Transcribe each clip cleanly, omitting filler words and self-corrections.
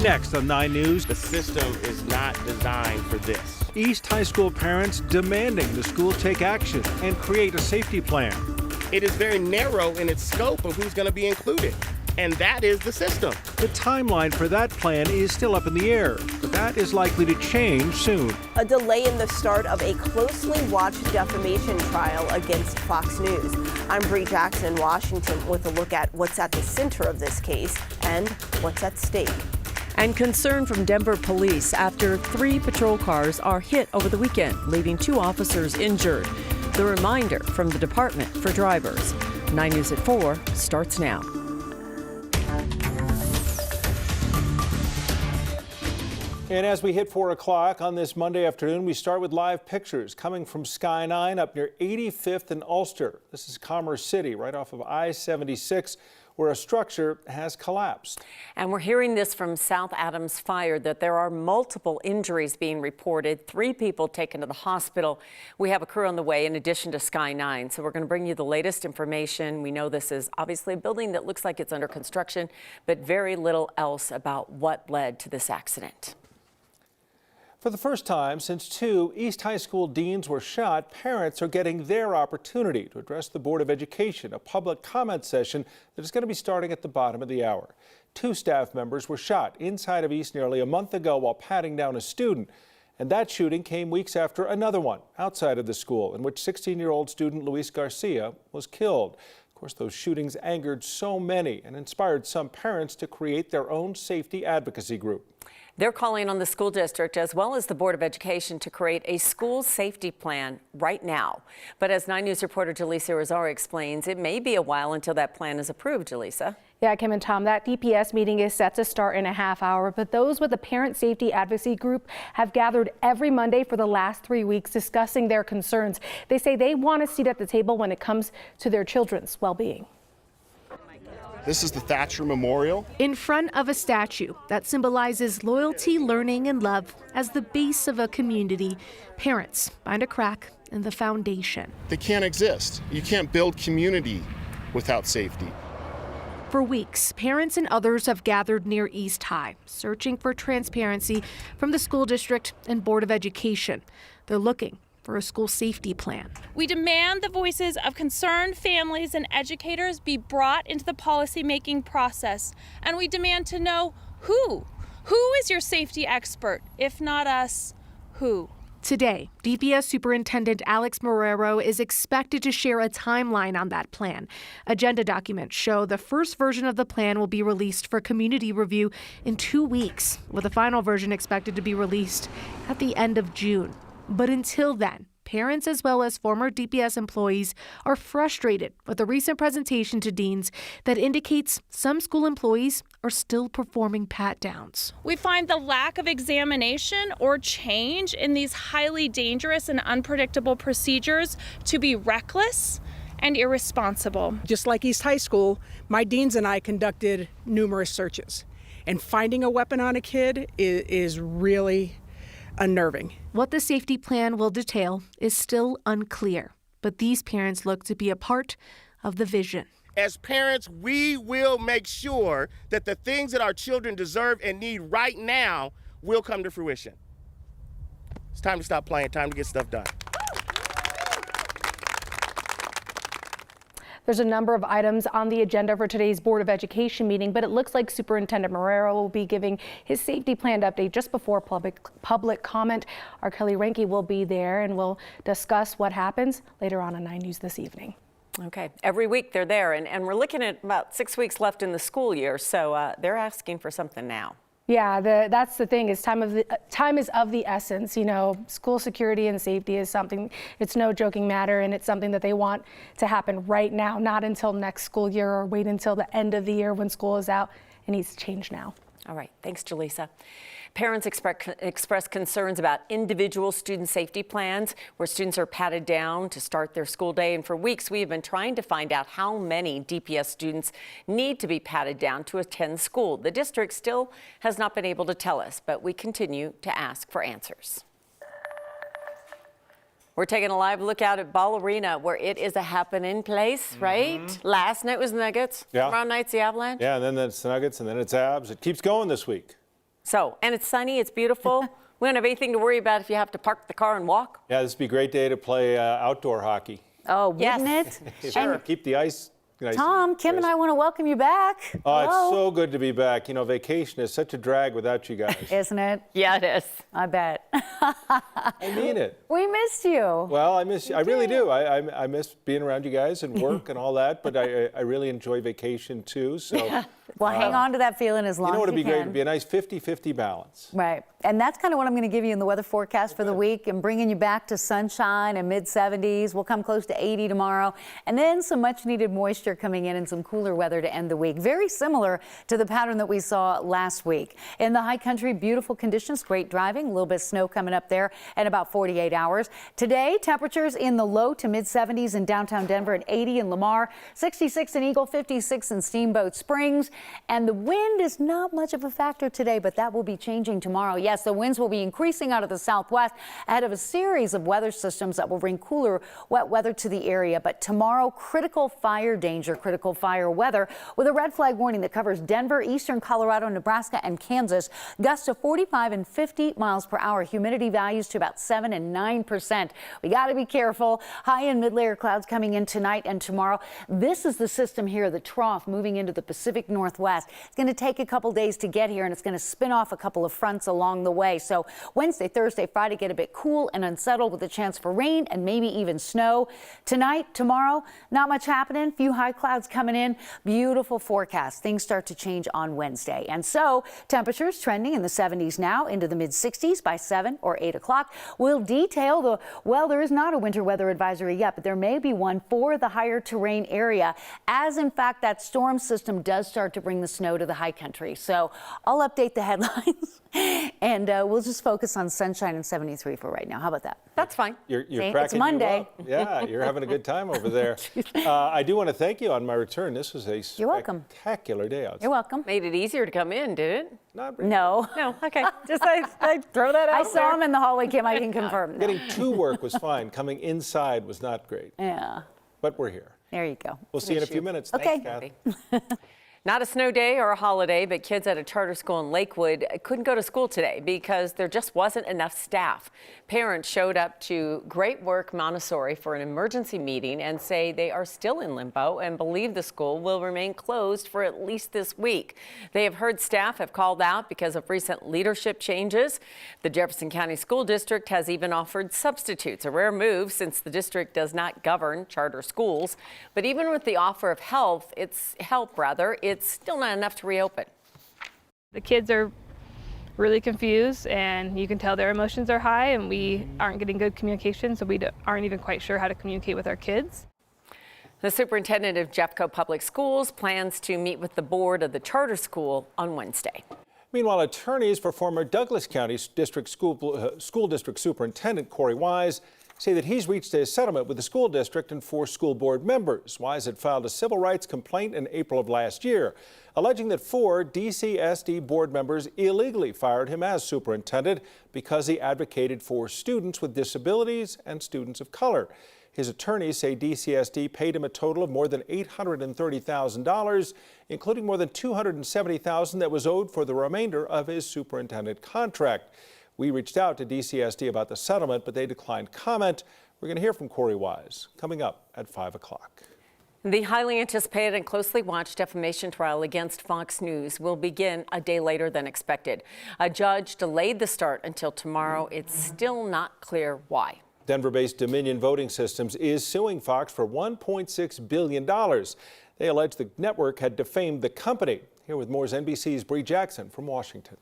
Next on 9 News, The system is not designed for this. East High School parents demanding the school take action and create a safety plan. It is very narrow in its scope of who's going to be included, and that is the system. The timeline for that plan is still up in the air, but that is likely to change soon. A delay in the start of a closely watched defamation trial against Fox News. I'm Bree Jackson in Washington with a look at what's at the center of this case and what's at stake. And concern from Denver police after 3 patrol cars are hit over the weekend, leaving 2 officers injured. The reminder from the department for drivers. 9 News at 4 starts now. And as we hit 4 o'clock on this Monday afternoon, we start with live pictures coming from Sky 9 up near 85th and Ulster. This is Commerce City, right off of I-76, where a structure has collapsed. And we're hearing this from South Adams Fire, that there are multiple injuries being reported, 3 people taken to the hospital. We have a crew on the way in addition to Sky 9, so we're going to bring you the latest information. We know this is obviously a building that looks like it's under construction, but very little else about what led to this accident. For the first time since 2 East High School deans were shot, parents are getting their opportunity to address the Board of Education, a public comment session that is going to be starting at the bottom of the hour. 2 staff members were shot inside of East nearly a month ago while patting down a student. And that shooting came weeks after another one outside of the school in which 16-year-old student Luis Garcia was killed. Of course, those shootings angered so many and inspired some parents to create their own safety advocacy group. They're calling on the school district as well as the Board of Education to create a school safety plan right now. But as 9 News reporter Jaleesa Rosari explains, it may be a while until that plan is approved. Jaleesa? Yeah, Kim and Tom, that DPS meeting is set to start in a half hour, but those with the Parent Safety Advocacy Group have gathered every Monday for the last 3 weeks discussing their concerns. They say they want a seat at the table when it comes to their children's well-being. This is the Thatcher Memorial. In front of a statue that symbolizes loyalty, learning, and love as the base of a community, parents find a crack in the foundation. They can't exist. You can't build community without safety. For weeks, parents and others have gathered near East High, searching for transparency from the school district and Board of Education. They're looking for a school safety plan. We demand the voices of concerned families and educators be brought into the policy-making process, and we demand to know who is your safety expert? If not us, who? Today, DPS Superintendent Alex Marrero is expected to share a timeline on that plan. Agenda documents show the first version of the plan will be released for community review in 2 weeks, with the final version expected to be released at the end of June. But until then, parents as well as former DPS employees are frustrated with the recent presentation to deans that indicates some school employees are still performing pat-downs. We find the lack of examination or change in these highly dangerous and unpredictable procedures to be reckless and irresponsible. Just like East High School, my deans and I conducted numerous searches, and finding a weapon on a kid is really unnerving. What the safety plan will detail is still unclear, but these parents look to be a part of the vision. As parents, we will make sure that the things that our children deserve and need right now will come to fruition. It's time to stop playing, time to get stuff done. There's a number of items on the agenda for today's Board of Education meeting, but it looks like Superintendent Marrero will be giving his safety plan update just before public comment. Our Kelly Ranke will be there and we'll discuss what happens later on 9 News this evening. Okay, every week they're there, and we're looking at about 6 weeks left in the school year, so they're asking for something now. Yeah, that's the thing, is time is of the essence. You know, school security and safety is something, it's no joking matter, and it's something that they want to happen right now, not until next school year or wait until the end of the year when school is out. It needs to change now. All right, thanks, Jaleesa. Parents express concerns about individual student safety plans where students are patted down to start their school day. And for weeks, we have been trying to find out how many DPS students need to be patted down to attend school. The district still has not been able to tell us, but we continue to ask for answers. We're taking a live look out at Ball Arena, where it is a happening place, right? Last night was Nuggets. Yeah. Tomorrow night's the Avalanche. Yeah, and then it's Nuggets, and then it's Abs. It keeps going this week. So, and it's sunny, it's beautiful. We don't have anything to worry about if you have to park the car and walk. Yeah, this would be a great day to play outdoor hockey. Oh, wouldn't it? Sure. Keep the ice nice. Tom, Kim and I want to welcome you back. Oh, Hello. it's so good to be back. You know, vacation is such a drag without you guys. Isn't it? Yeah, it is. I bet. I mean it. We missed you. Well, I miss you. I really do. I miss being around you guys and work and all that, but I really enjoy vacation too. So. Well, hang on to that feeling as long You know what as would you be great? can. It'd be a nice 50-50 balance. Right. And that's kind of what I'm going to give you in the weather forecast for the week. I'm bringing you back to sunshine and mid-70s. We'll come close to 80 tomorrow. And then some much-needed moisture coming in and some cooler weather to end the week. Very similar to the pattern that we saw last week. In the high country, beautiful conditions, great driving, a little bit of snow coming up there in about 48 hours. Today, temperatures in the low to mid-70s in downtown Denver and 80 in Lamar, 66 in Eagle, 56 in Steamboat Springs. And the wind is not much of a factor today, but that will be changing tomorrow. Yes, the winds will be increasing out of the southwest ahead of a series of weather systems that will bring cooler, wet weather to the area. But tomorrow, critical fire danger, critical fire weather with a red flag warning that covers Denver, eastern Colorado, Nebraska, and Kansas. Gusts of 45 and 50 miles per hour. Humidity values to about 7 and 9%. We got to be careful. High and mid-layer clouds coming in tonight and tomorrow. This is the system here, the trough moving into the Pacific Northwest. It's going to take a couple days to get here, and it's going to spin off a couple of fronts along the way. So Wednesday, Thursday, Friday get a bit cool and unsettled with a chance for rain and maybe even snow. Tonight, tomorrow, not much happening. Few high clouds coming in. Beautiful forecast. Things start to change on Wednesday. And so temperatures trending in the 70s now into the mid-60s by 7 or 8 o'clock. We'll detail there is not a winter weather advisory yet, but there may be one for the higher terrain area, as in fact that storm system does start to bring the snow to the high country. So I'll update the headlines and we'll just focus on sunshine and 73 for right now. How about that? That's fine. You're See, cracking it's Monday. you up. Yeah, you're having a good time over there. I do want to thank you on my return. This was a You're welcome. spectacular day outside. You're welcome. Made it easier to come in, did it? Not really. No. No, okay. Just I throw that out I saw him in the hallway, Kim. I can confirm. Getting to work was fine. Coming inside was not great. Yeah. But we're here. There you go. We'll see you in a few minutes. Okay. Thanks, Kath. Not a snow day or a holiday, but kids at a charter school in Lakewood couldn't go to school today because there just wasn't enough staff. Parents showed up to Great Work Montessori for an emergency meeting and say they are still in limbo and believe the school will remain closed for at least this week. They have heard staff have called out because of recent leadership changes. The Jefferson County School District has even offered substitutes, a rare move since the district does not govern charter schools. But even with the offer of help, it's still not enough to reopen. The kids are really confused, and you can tell their emotions are high, and we aren't getting good communication, so we aren't even quite sure how to communicate with our kids. The superintendent of Jeffco Public Schools plans to meet with the board of the charter school on Wednesday. Meanwhile, attorneys for former Douglas County School District Superintendent Corey Wise say that he's reached a settlement with the school district and 4 school board members. Wise had filed a civil rights complaint in April of last year, alleging that 4 DCSD board members illegally fired him as superintendent because he advocated for students with disabilities and students of color. His attorneys say DCSD paid him a total of more than $830,000, including more than $270,000 that was owed for the remainder of his superintendent contract. We reached out to DCSD about the settlement, but they declined comment. We're going to hear from Corey Wise coming up at 5 o'clock. The highly anticipated and closely watched defamation trial against Fox News will begin a day later than expected. A judge delayed the start until tomorrow. It's still not clear why. Denver-based Dominion Voting Systems is suing Fox for $1.6 billion. They allege the network had defamed the company. Here with more is NBC's Bree Jackson from Washington.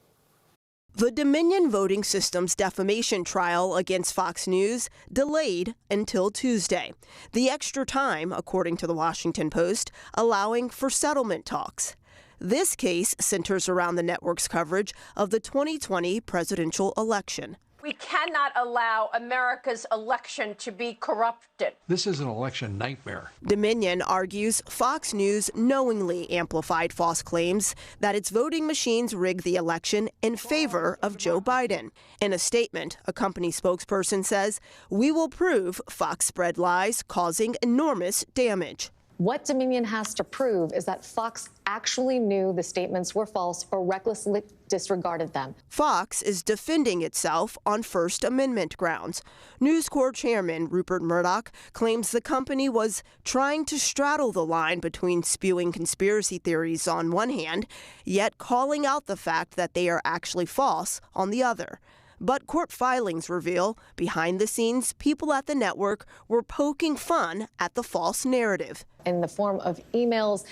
The Dominion Voting Systems defamation trial against Fox News delayed until Tuesday. The extra time, according to the Washington Post, allowing for settlement talks. This case centers around the network's coverage of the 2020 presidential election. We cannot allow America's election to be corrupted. This is an election nightmare. Dominion argues Fox News knowingly amplified false claims that its voting machines rigged the election in favor of Joe Biden. In a statement, a company spokesperson says, "We will prove Fox spread lies causing enormous damage." What Dominion has to prove is that Fox actually knew the statements were false or recklessly disregarded them. Fox is defending itself on First Amendment grounds. News Corp chairman Rupert Murdoch claims the company was trying to straddle the line between spewing conspiracy theories on one hand, yet calling out the fact that they are actually false on the other. But court filings reveal, behind the scenes, people at the network were poking fun at the false narrative. In the form of emails,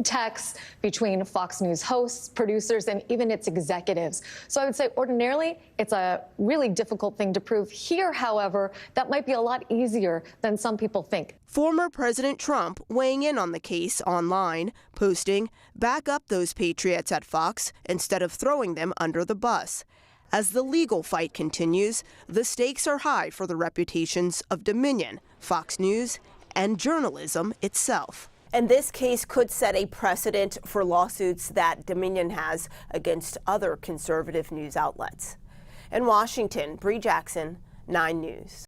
texts between Fox News hosts, producers, and even its executives. So I would say ordinarily it's a really difficult thing to prove. Here, however, that might be a lot easier than some people think. Former President Trump weighing in on the case online, posting, "Back up those patriots at Fox instead of throwing them under the bus." As the legal fight continues, the stakes are high for the reputations of Dominion, Fox News, and journalism itself. And this case could set a precedent for lawsuits that Dominion has against other conservative news outlets. In Washington, Bree Jackson, 9 News.